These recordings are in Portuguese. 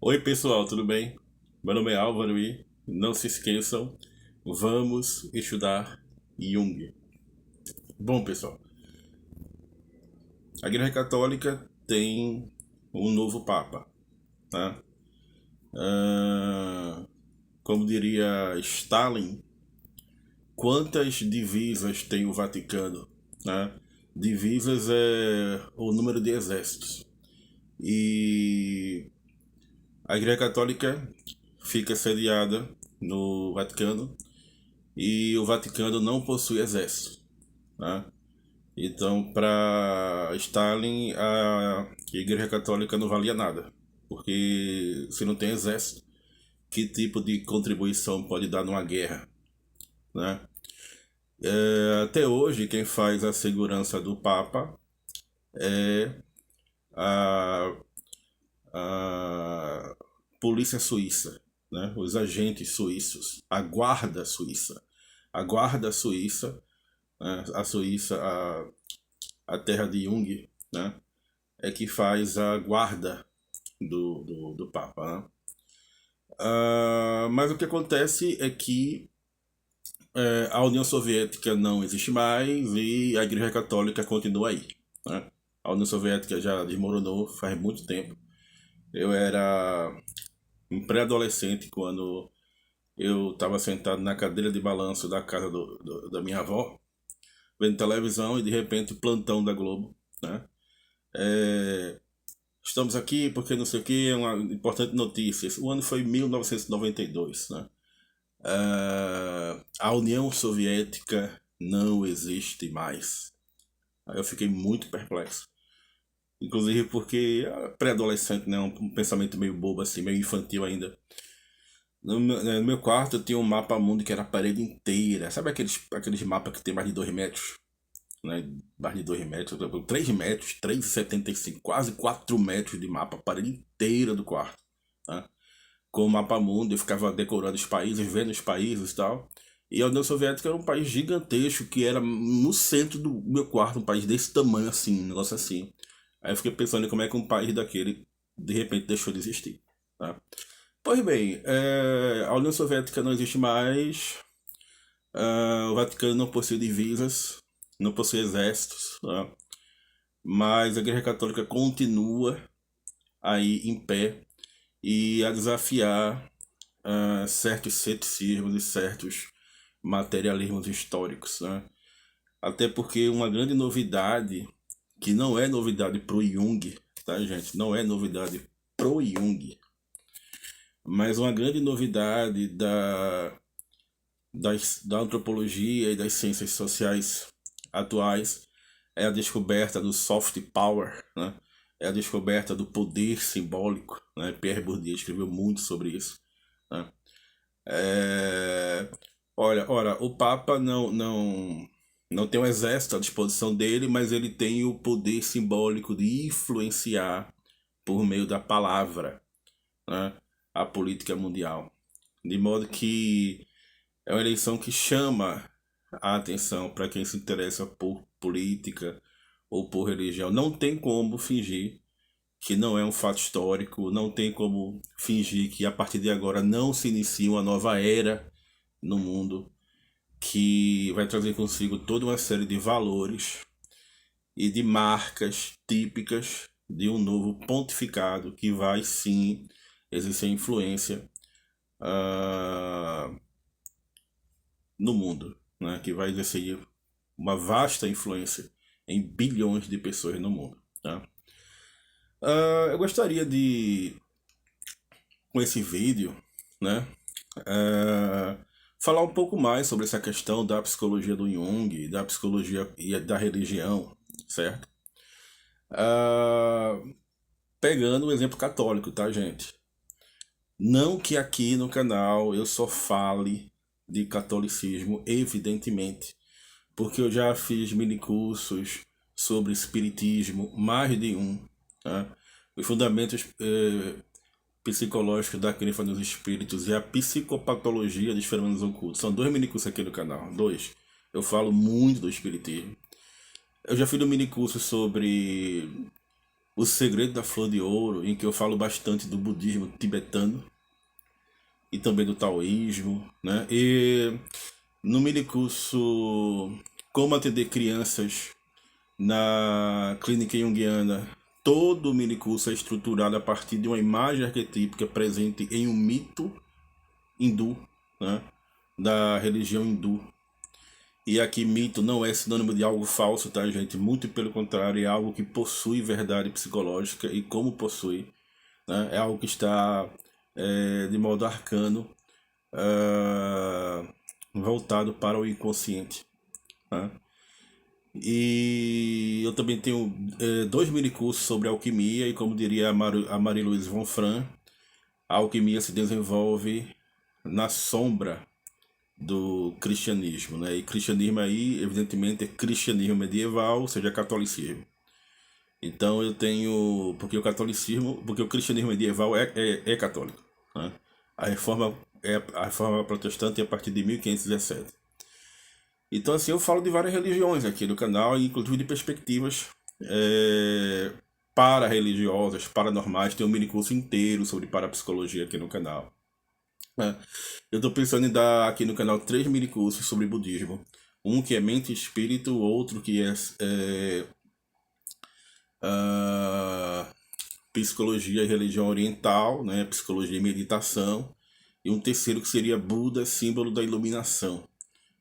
Oi pessoal, tudo bem? Meu nome é Álvaro e não se esqueçam, vamos estudar Jung. Bom pessoal, a Igreja Católica tem um novo Papa, tá? Ah, como diria Stalin, quantas divisas tem o Vaticano? Né? Divisas é o número de exércitos. E a Igreja Católica fica sediada no Vaticano e o Vaticano não possui exército, né? Então, para Stalin, a Igreja Católica não valia nada, porque se não tem exército, que tipo de contribuição pode dar numa guerra, né? Até hoje, quem faz a segurança do Papa é a, a polícia suíça, né? Os agentes suíços, a guarda suíça. A guarda suíça, né? A Suíça, a terra de Jung, né? É que faz a guarda do Papa, né? Mas o que acontece é que a União Soviética não existe mais e a Igreja Católica continua aí, né? A União Soviética já desmoronou faz muito tempo. Eu era um pré-adolescente quando eu estava sentado na cadeira de balanço da casa da minha avó, vendo televisão e de repente o plantão da Globo, né? É, Estamos aqui porque não sei o que, é uma importante notícia. O ano foi 1992, né? A União Soviética não existe mais. Aí eu fiquei muito perplexo. Inclusive porque pré-adolescente, né? Um pensamento meio bobo assim, meio infantil ainda. No meu quarto eu tinha um mapa mundo que era a parede inteira. Sabe aqueles mapas que tem mais de 2 metros? Né? Mais de 2 metros, 3 metros, 3,75, quase 4 metros de mapa, a parede inteira do quarto. Né? Com o mapa mundo, eu ficava decorando os países, vendo os países e tal. E a União Soviética era um país gigantesco que era no centro do meu quarto, um país desse tamanho assim, um negócio assim. Aí eu fiquei pensando em como é que um país daquele de repente deixou de existir. Tá? Pois bem, a União Soviética não existe mais, o Vaticano não possui divisas, não possui exércitos, tá? Mas a Igreja Católica continua aí em pé e a desafiar certos ceticismos e certos materialismos históricos, né? Até porque uma grande novidade, que não é novidade pro Jung, tá, gente? Não é novidade pro Jung, mas uma grande novidade da antropologia e das ciências sociais atuais é a descoberta do soft power, né? É a descoberta do poder simbólico, né? Pierre Bourdieu escreveu muito sobre isso, né? É... Olha, o Papa não tem um exército à disposição dele, mas ele tem o poder simbólico de influenciar por meio da palavra, né? A política mundial. De modo que é uma eleição que chama a atenção para quem se interessa por política ou por religião. Não tem como fingir que não é um fato histórico, não tem como fingir que a partir de agora não se inicia uma nova era no mundo que vai trazer consigo toda uma série de valores e de marcas típicas de um novo pontificado que vai sim exercer influência uh, no mundo, né? Que vai exercer uma vasta influência em bilhões de pessoas no mundo. Tá? Eu gostaria de, com esse vídeo, né, uh, falar um pouco mais sobre essa questão da psicologia do Jung, da psicologia e da religião, certo? Uh, Pegando o exemplo católico, tá, gente? Não que aqui no canal eu só fale de catolicismo, evidentemente, porque eu já fiz minicursos sobre espiritismo, mais de um, tá? Os fundamentos psicológicos da crença nos espíritos e a psicopatologia dos fenômenos ocultos. São 2 minicursos aqui no canal, 2. Eu falo muito do espiritismo. Eu já fiz um minicurso sobre O Segredo da Flor de Ouro, em que eu falo bastante do budismo tibetano e também do taoísmo, né? E no minicurso Como Atender Crianças na Clínica Junguiana, todo o minicurso é estruturado a partir de uma imagem arquetípica presente em um mito hindu, né? Da religião hindu. E aqui mito não é sinônimo de algo falso, tá, gente? Muito pelo contrário, é algo que possui verdade psicológica e como possui, né? É algo que está de modo arcano, voltado para o inconsciente, né? E eu também tenho dois minicursos sobre alquimia e como diria a Marie-Louise von Fran, a alquimia se desenvolve na sombra do cristianismo, né? E cristianismo aí, evidentemente, é cristianismo medieval, ou seja, catolicismo. Então eu tenho, porque o cristianismo medieval é católico, né? A reforma protestante é a partir de 1517. Então assim, eu falo de várias religiões aqui no canal, inclusive de perspectivas para-religiosas, paranormais. Tem um minicurso inteiro sobre parapsicologia aqui no canal, né? Eu tô pensando em dar aqui no canal 3 minicursos sobre budismo. Um que é mente e espírito, outro que é ah, psicologia e religião oriental, né? Psicologia e meditação. E um terceiro que seria Buda, símbolo da iluminação.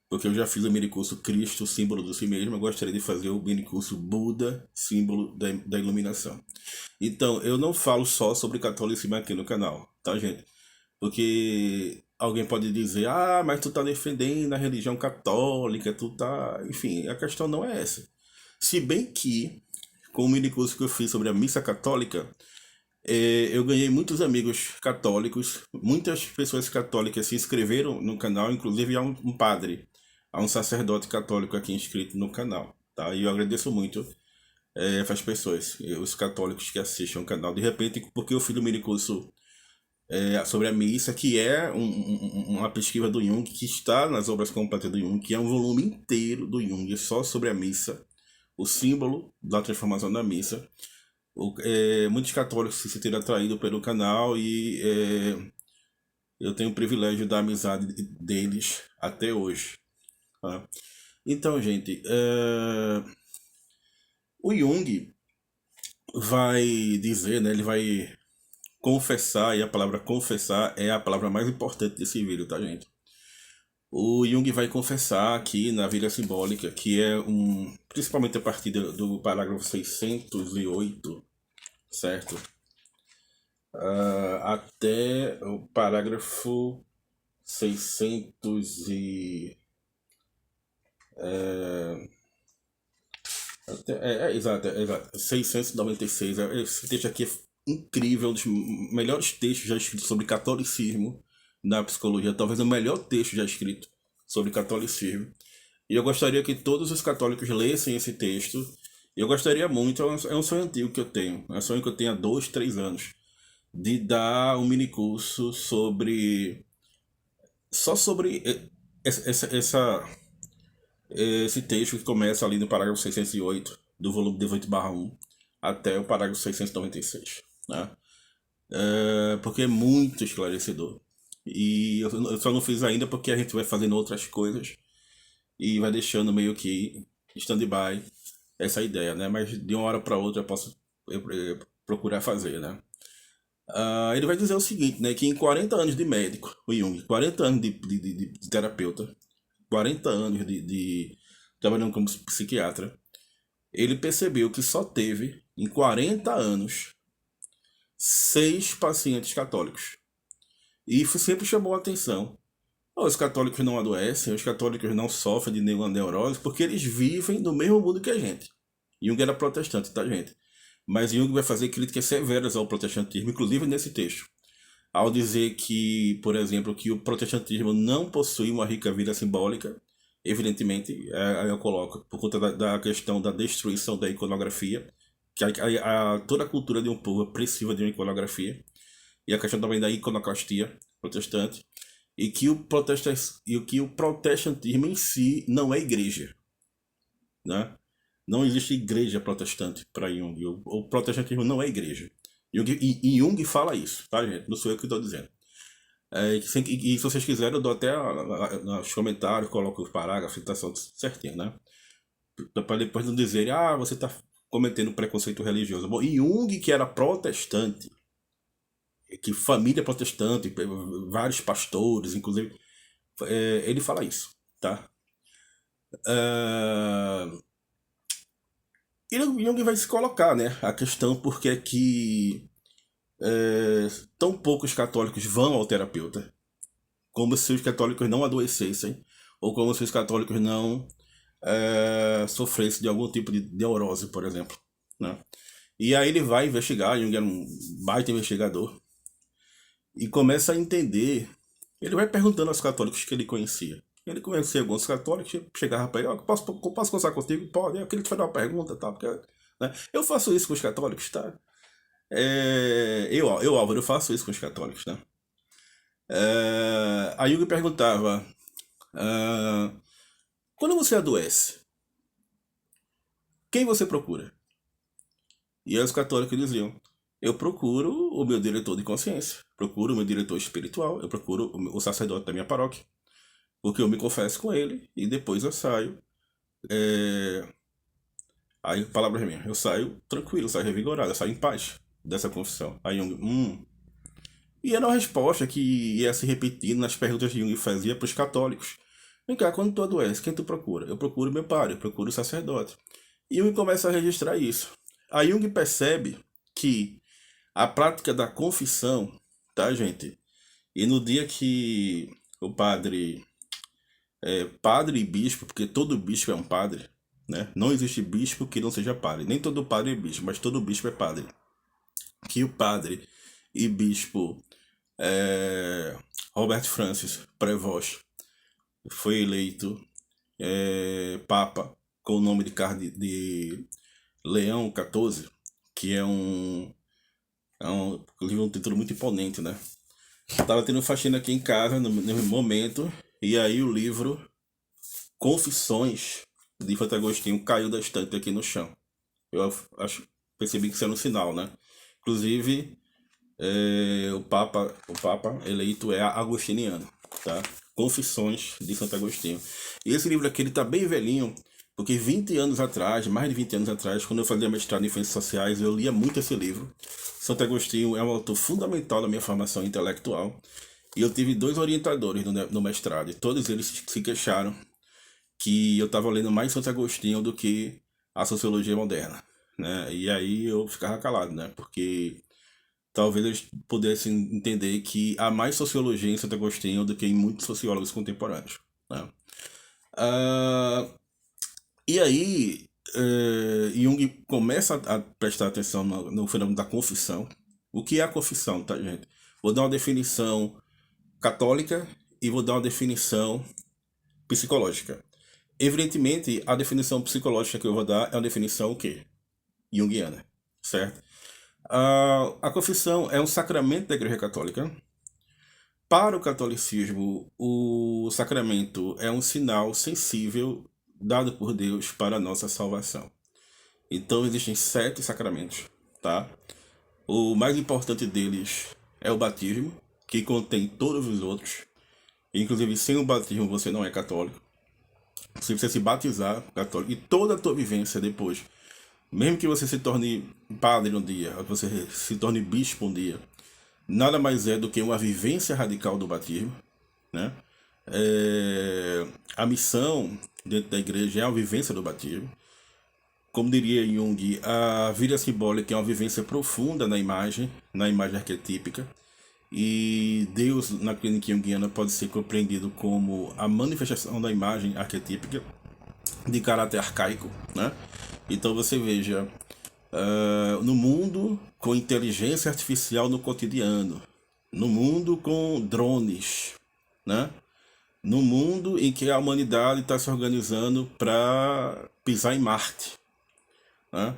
Porque eu já fiz o minicurso Cristo, símbolo do si mesmo. Eu gostaria de fazer o minicurso Buda, símbolo da iluminação. Então, eu não falo só sobre catolicismo aqui no canal, tá, gente? Porque alguém pode dizer, ah, mas tu tá defendendo a religião católica, tu tá. Enfim, a questão não é essa. Se bem que, com o minicurso que eu fiz sobre a missa católica, eu ganhei muitos amigos católicos, muitas pessoas católicas se inscreveram no canal, inclusive há um padre, há um sacerdote católico aqui inscrito no canal, tá? E eu agradeço muito as pessoas, os católicos que assistem o canal. De repente, porque eu fiz o minicurso sobre a missa, que é uma pesquisa do Jung, que está nas obras completas do Jung, que é um volume inteiro do Jung, só sobre a missa, o símbolo da transformação da missa. Muitos católicos se sentiram atraídos pelo canal e eu tenho o privilégio da amizade deles até hoje, tá? Então, gente, o Jung vai dizer, né, ele vai confessar, e a palavra confessar é a palavra mais importante desse vídeo, tá, gente? O Jung vai confessar aqui na Vida Simbólica, que é principalmente a partir do parágrafo 608, certo? Até o parágrafo 600 e... exato, 696. Esse texto aqui é incrível, um dos melhores textos já escritos sobre catolicismo na psicologia, talvez o melhor texto já escrito sobre catolicismo. E eu gostaria que todos os católicos lessem esse texto. E eu gostaria muito, é um sonho antigo que eu tenho, é um sonho que eu tenho há 2, 3 anos, de dar um minicurso só sobre esse texto que começa ali no parágrafo 608 do volume 18/1 até o parágrafo 696, né? Porque é muito esclarecedor. E eu só não fiz ainda porque a gente vai fazendo outras coisas e vai deixando meio que stand-by essa ideia, né? Mas de uma hora para outra eu posso procurar fazer, né? Ele vai dizer o seguinte, né? Que em 40 anos de médico, o Jung, 40 anos de terapeuta, 40 anos de trabalhando como psiquiatra, ele percebeu que só teve, em 40 anos, 6 pacientes católicos. E isso sempre chamou a atenção. Os católicos não adoecem, os católicos não sofrem de nenhuma neurose, porque eles vivem no mesmo mundo que a gente. Jung era protestante, tá, gente? Mas Jung vai fazer críticas severas ao protestantismo, inclusive nesse texto, ao dizer que, por exemplo, que o protestantismo não possui uma rica vida simbólica. Evidentemente, aí eu coloco, por conta da questão da destruição da iconografia, que toda a cultura de um povo é precisa de uma iconografia, e a questão também da iconoclastia protestante, e que o protestantismo em si não é igreja, né? Não existe igreja protestante para Jung. O protestantismo não é igreja. E Jung fala isso, tá, gente? Não sou eu que estou dizendo. E se vocês quiserem, eu dou até nos comentários, coloco os parágrafos, citação certinho, né? Para depois não dizerem, você está cometendo preconceito religioso. Bom, e Jung, que era protestante, que família protestante, vários pastores, inclusive, ele fala isso, tá? E Jung vai se colocar, né? A questão porque é que tão poucos católicos vão ao terapeuta, como se os católicos não adoecessem, ou como se os católicos não sofressem de algum tipo de neurose, por exemplo, né? E aí ele vai investigar, Jung era um baita investigador, e começa a entender, ele vai perguntando aos católicos que ele conhecia. Ele conhecia alguns católicos, chegava para ele, posso conversar contigo? Pode, eu queria te fazer uma pergunta, tá? Porque, né? Eu faço isso com os católicos, tá? Álvaro, eu faço isso com os católicos, né? A Jung perguntava, quando você adoece, quem você procura? E aí os católicos diziam, eu procuro o meu diretor de consciência, procuro o meu diretor espiritual, eu procuro o sacerdote da minha paróquia, porque eu me confesso com ele e depois eu saio. Aí, palavras minhas, eu saio tranquilo, eu saio revigorado, eu saio em paz dessa confissão. Aí Jung, E era uma resposta que ia se repetindo nas perguntas que Jung fazia para os católicos. Vem cá, quando tu adoece, quem tu procura? Eu procuro meu padre, eu procuro o sacerdote. E Jung começa a registrar isso. Aí Jung percebe que a prática da confissão, tá, gente? E no dia que o padre e bispo, porque todo bispo é um padre, né? Não existe bispo que não seja padre. Nem todo padre é bispo, mas todo bispo é padre. Que o padre e bispo Robert Francis Prevost foi eleito Papa com o nome de Leão XIV, que inclusive um título muito imponente, né? Tava tendo faxina aqui em casa no momento, e aí o livro Confissões de Santo Agostinho caiu da estante aqui no chão. Eu percebi que isso era um sinal, né? Inclusive, o Papa eleito é agostiniano, tá? Confissões de Santo Agostinho. E esse livro aqui, ele tá bem velhinho, porque 20 anos atrás, mais de 20 anos atrás, quando eu fazia mestrado em Ciências Sociais, eu lia muito esse livro. Santo Agostinho é um autor fundamental da minha formação intelectual. E eu tive 2 orientadores no mestrado, e todos eles se queixaram que eu estava lendo mais Santo Agostinho do que a sociologia moderna, né? E aí eu ficava calado, né? Porque talvez eles pudessem entender que há mais sociologia em Santo Agostinho do que em muitos sociólogos contemporâneos, né? E aí, Jung começa a prestar atenção no fenômeno da confissão. O que é a confissão, tá, gente? Vou dar uma definição católica e vou dar uma definição psicológica. Evidentemente, a definição psicológica que eu vou dar é uma definição o quê? Jungiana, certo? A confissão é um sacramento da Igreja Católica. Para o catolicismo, o sacramento é um sinal sensível dado por Deus para a nossa salvação. Então existem 7 sacramentos, tá? O mais importante deles é o batismo, que contém todos os outros. Inclusive, sem o batismo você não é católico. Se você se batizar católico e toda a tua vivência depois, mesmo que você se torne padre um dia, você se torne bispo um dia, nada mais é do que uma vivência radical do batismo, né? A missão dentro da igreja é a vivência do batismo. Como diria Jung, a vida simbólica é uma vivência profunda na imagem arquetípica. E Deus, na clínica junguiana, pode ser compreendido como a manifestação da imagem arquetípica de caráter arcaico, né? Então você veja, no mundo com inteligência artificial no cotidiano, no mundo com drones, né? No mundo em que a humanidade está se organizando para pisar em Marte, né?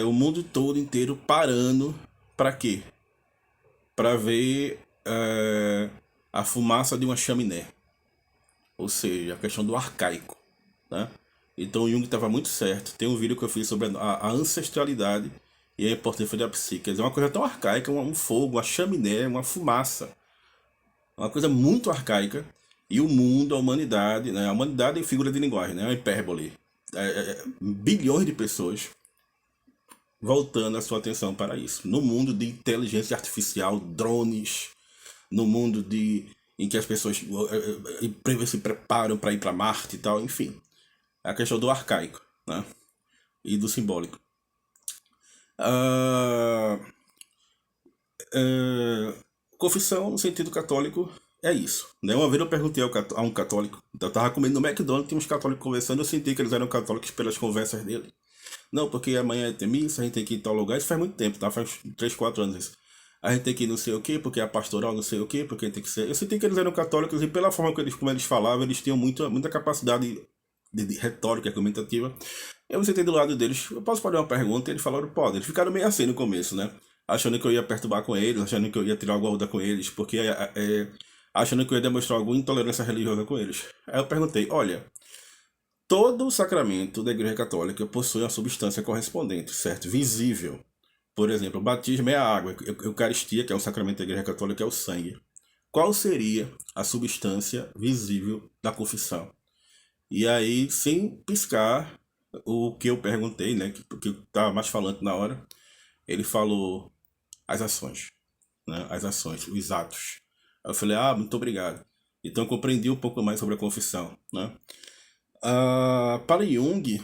O mundo todo inteiro parando para quê? Para ver a fumaça de uma chaminé, ou seja, a questão do arcaico, né? Então o Jung estava muito certo. Tem um vídeo que eu fiz sobre a ancestralidade e a importância da psique. Quer dizer, uma coisa tão arcaica, um fogo, uma chaminé, uma fumaça. Uma coisa muito arcaica. E o mundo, a humanidade, né? A humanidade é figura de linguagem, né? É uma hipérbole. Bilhões de pessoas voltando a sua atenção para isso. No mundo de inteligência artificial, drones, no mundo em que as pessoas se preparam para ir para Marte e tal, enfim. A questão do arcaico, né? E do simbólico. Ah, confissão, no sentido católico, é isso. Né? Uma vez eu perguntei a um católico, eu tava comendo no McDonald's, tinha uns católicos conversando, eu senti que eles eram católicos pelas conversas dele. Não, porque amanhã tem missa, a gente tem que ir em tal lugar. Isso faz muito tempo, tá? Faz 3, 4 anos isso. A gente tem que ir não sei o quê, porque é pastoral não sei o quê, porque tem que ser... Eu senti que eles eram católicos e pela forma como eles falavam, eles tinham muita capacidade de retórica argumentativa. Eu me sentei do lado deles, eu posso fazer uma pergunta? E eles falaram, pode. Eles ficaram meio assim no começo, né? Achando que eu ia perturbar com eles, achando que eu ia tirar alguma onda com eles, porque achando que eu ia demonstrar alguma intolerância religiosa com eles. Aí eu perguntei, olha, todo o sacramento da Igreja Católica possui uma substância correspondente, certo? Visível. Por exemplo, o batismo é a água, a Eucaristia, que é um sacramento da Igreja Católica, é o sangue. Qual seria a substância visível da confissão? E aí, sem piscar, o que eu perguntei, né, que eu estava mais falando na hora, ele falou as ações, né, as ações, os atos. Aí eu falei, muito obrigado. Então eu compreendi um pouco mais sobre a confissão, né. Para Jung,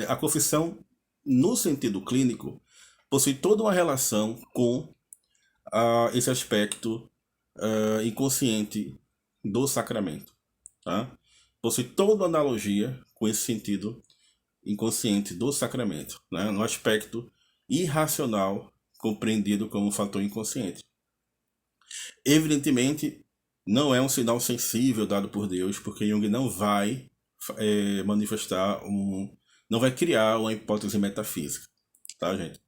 a confissão, no sentido clínico, possui toda uma relação com esse aspecto inconsciente do sacramento. Tá? Possui toda analogia com esse sentido inconsciente do sacramento, né? No aspecto irracional compreendido como um fator inconsciente. Evidentemente, não é um sinal sensível dado por Deus, porque Jung não vai manifestar não vai criar uma hipótese metafísica, tá, gente?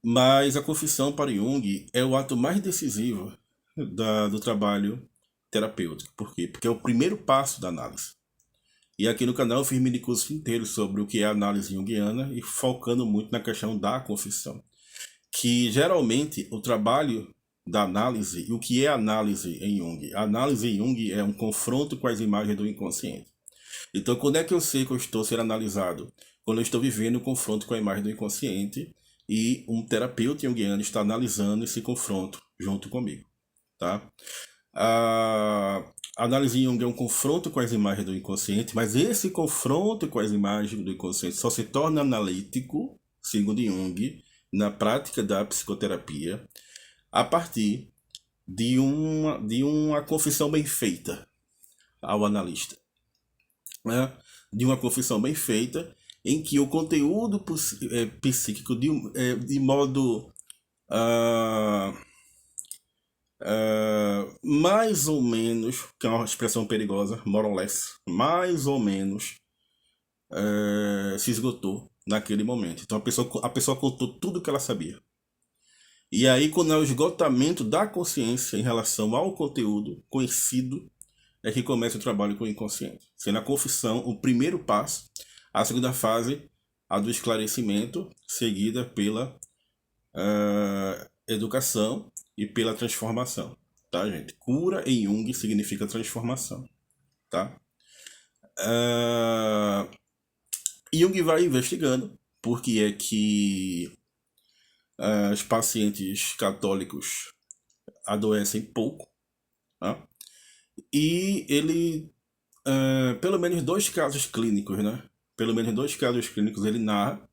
Mas a confissão para Jung é o ato mais decisivo do trabalho terapêutico. Por quê? Porque é o primeiro passo da análise. E aqui no canal eu fiz mini curso inteiro sobre o que é a análise junguiana e focando muito na questão da confissão. Que geralmente o trabalho da análise, e o que é análise em Jung? A análise em Jung é um confronto com as imagens do inconsciente. Então, quando é que eu sei que eu estou sendo analisado? Quando eu estou vivendo o confronto com a imagem do inconsciente e um terapeuta junguiano está analisando esse confronto junto comigo, tá? A análise em Jung é um confronto com as imagens do inconsciente, mas esse confronto com as imagens do inconsciente só se torna analítico, segundo Jung, na prática da psicoterapia, a partir de uma confissão bem feita ao analista. Né? De uma confissão bem feita, em que o conteúdo psíquico, de modo mais ou menos, que é uma expressão perigosa, more or less, mais ou menos se esgotou naquele momento. Então a pessoa contou tudo o que ela sabia. E aí, quando é o esgotamento da consciência em relação ao conteúdo conhecido, é que começa o trabalho com o inconsciente. Sendo a confissão o primeiro passo, a segunda fase, a do esclarecimento, seguida pela educação e pela transformação, tá, gente? Cura em Jung significa transformação, tá? Jung vai investigando por que é que os pacientes católicos adoecem pouco, tá? E ele, pelo menos 2 casos clínicos, né? Pelo menos 2 casos clínicos ele narra,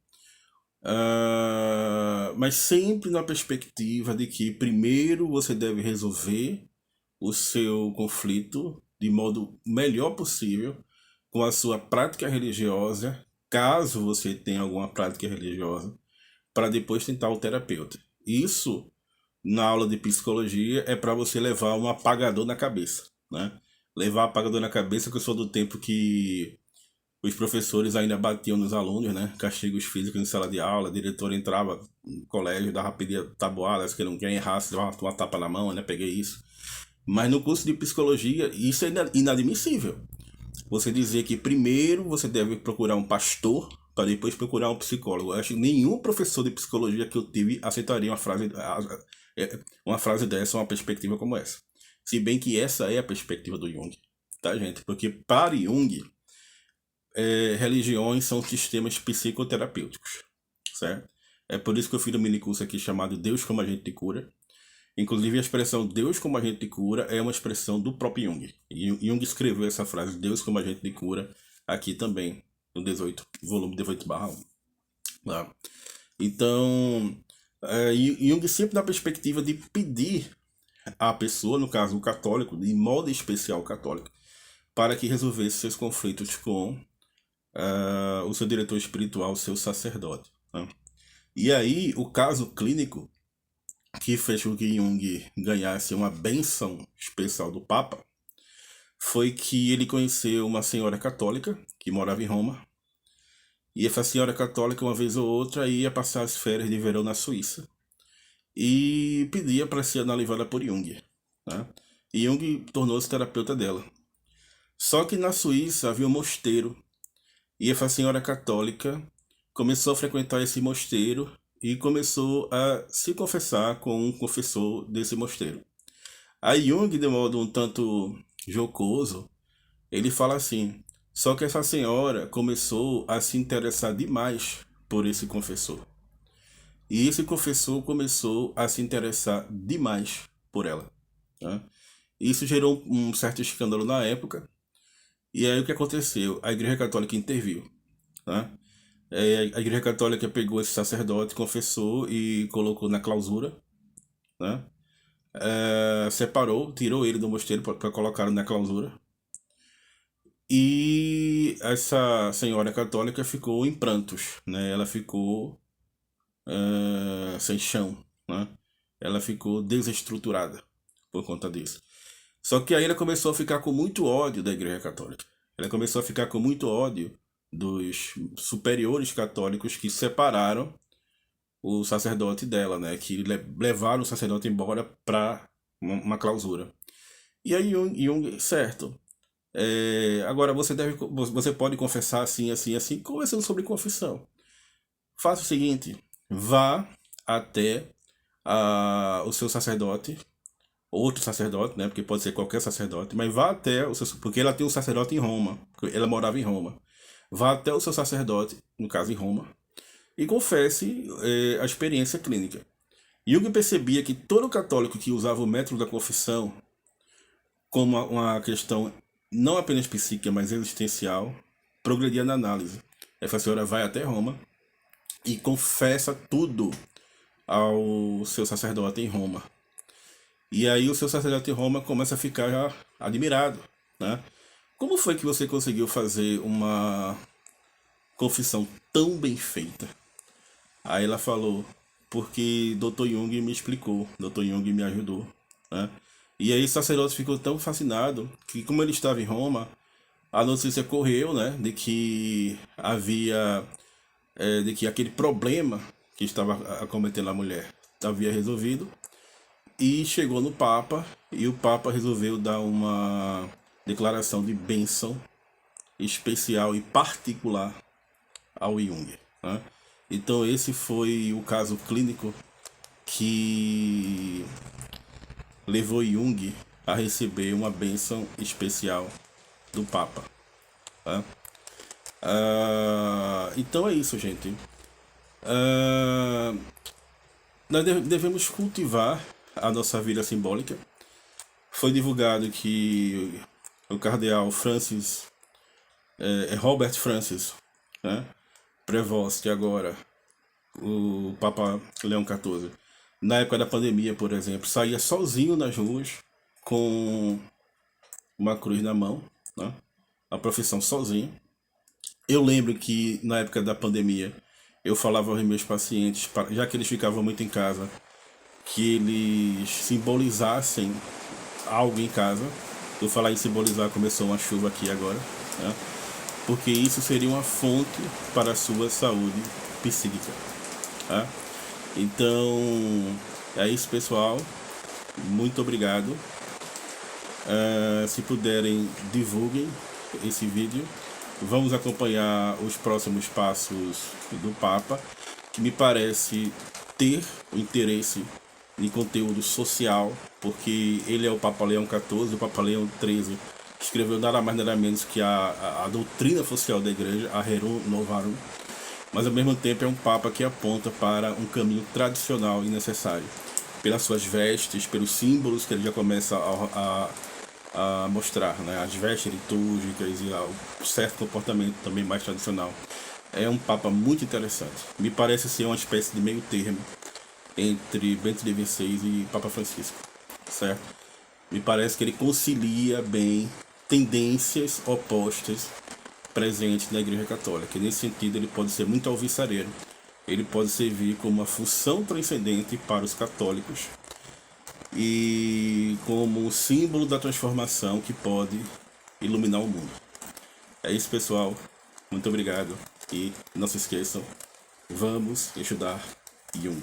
mas sempre na perspectiva de que primeiro você deve resolver o seu conflito de modo melhor possível com a sua prática religiosa, caso você tenha alguma prática religiosa, para depois tentar o terapeuta. Isso, na aula de psicologia, é para você levar um apagador na cabeça, né? Levar apagador na cabeça, que eu sou do tempo que os professores ainda batiam nos alunos, né? Castigos físicos em sala de aula, a diretora entrava no colégio, dava pedia tabuadas, que não quer errar, se dava uma tapa na mão, né? Peguei isso. Mas no curso de psicologia, isso é inadmissível. você dizia que primeiro você deve procurar um pastor para depois procurar um psicólogo. Eu acho que nenhum professor de psicologia que eu tive aceitaria uma frase dessa, uma perspectiva como essa. Se bem que essa é a perspectiva do Jung, tá, gente? Porque para Jung, religiões são sistemas psicoterapêuticos, certo? É por isso que eu fiz um minicurso aqui chamado Deus como Agente de Cura. Inclusive, a expressão Deus como agente de cura é uma expressão do próprio Jung. E Jung escreveu essa frase, Deus como agente de cura, aqui também, no 18, volume 18/1. Tá? Então, Jung sempre dá a perspectiva de pedir à pessoa, no caso o católico, de modo especial o católico, para que resolvesse seus conflitos com o seu diretor espiritual, o seu sacerdote. Tá? E aí, o caso clínico que fez com que Jung ganhasse uma bênção especial do Papa foi que ele conheceu uma senhora católica que morava em Roma. E essa senhora católica, uma vez ou outra, ia passar as férias de verão na Suíça e pedia para ser analisada por Jung. Né? E Jung tornou-se terapeuta dela. Só que na Suíça havia um mosteiro e essa senhora católica começou a frequentar esse mosteiro e começou a se confessar com um confessor desse mosteiro. Aí Jung, de modo um tanto jocoso, ele fala assim, só que essa senhora começou a se interessar demais por esse confessor. E esse confessor começou a se interessar demais por ela. Né? Isso gerou um certo escândalo na época. E aí o que aconteceu? A Igreja Católica interviu. Né? A Igreja Católica pegou esse sacerdote, confessou e colocou na clausura, né? Separou, tirou ele do mosteiro para colocar na clausura. E essa senhora católica ficou em prantos, né? Ela ficou sem chão, né? Ela ficou desestruturada por conta disso. Só que aí ela começou a ficar com muito ódio da Igreja Católica. Ela começou a ficar com muito ódio dos superiores católicos que separaram o sacerdote dela, né? Que levaram o sacerdote embora para uma clausura. E aí Jung, certo. Agora você pode confessar assim, assim, assim, conversando sobre confissão. Faça o seguinte, vá até o seu sacerdote, outro sacerdote, né? Porque pode ser qualquer sacerdote, mas vá até o seu, porque ela tem um sacerdote em Roma, ela morava em Roma. Vá até o seu sacerdote, no caso em Roma, e confesse a experiência clínica. Jung percebia que todo católico que usava o método da confissão como uma questão não apenas psíquica, mas existencial, progredia na análise. Essa senhora vai até Roma e confessa tudo ao seu sacerdote em Roma. E aí o seu sacerdote em Roma começa a ficar admirado, né? Como foi que você conseguiu fazer uma confissão tão bem feita? Aí ela falou, porque Dr. Jung me explicou, Dr. Jung me ajudou, né? E aí o sacerdote ficou tão fascinado que, como ele estava em Roma, a notícia correu, né, de que havia, de que aquele problema que estava acometendo a mulher havia resolvido, e chegou no Papa, e o Papa resolveu dar uma declaração de bênção especial e particular ao Jung. Né? Então esse foi o caso clínico que levou Jung a receber uma bênção especial do Papa. Tá? Então é isso, gente. Nós devemos cultivar a nossa vida simbólica. Foi divulgado que o cardeal Robert Francis, né, Prevost, agora o Papa Leão XIV, na época da pandemia, por exemplo, saía sozinho nas ruas com uma cruz na mão, né, a profissão sozinho. Eu lembro que na época da pandemia eu falava aos meus pacientes, já que eles ficavam muito em casa, que eles simbolizassem algo em casa. Eu falar em simbolizar, começou uma chuva aqui agora, né? Porque isso seria uma fonte para a sua saúde psíquica. Tá? Então, é isso, pessoal. Muito obrigado. Se puderem, divulguem esse vídeo. Vamos acompanhar os próximos passos do Papa, que me parece ter o interesse em conteúdo social, porque ele é o Papa Leão XIV, o Papa Leão XIII escreveu nada mais nada menos que a doutrina social da igreja, a Rerum Novarum, mas ao mesmo tempo é um Papa que aponta para um caminho tradicional e necessário, pelas suas vestes, pelos símbolos que ele já começa a mostrar, né? As vestes litúrgicas e o certo comportamento também mais tradicional. É um Papa muito interessante. Me parece ser uma espécie de meio termo entre Bento XVI e Papa Francisco, certo? Me parece que ele concilia bem tendências opostas presentes na Igreja Católica. E nesse sentido ele pode ser muito alvissareiro. Ele pode servir como uma função transcendente para os católicos e como um símbolo da transformação que pode iluminar o mundo. É isso, pessoal. Muito obrigado. E não se esqueçam, vamos estudar Jung.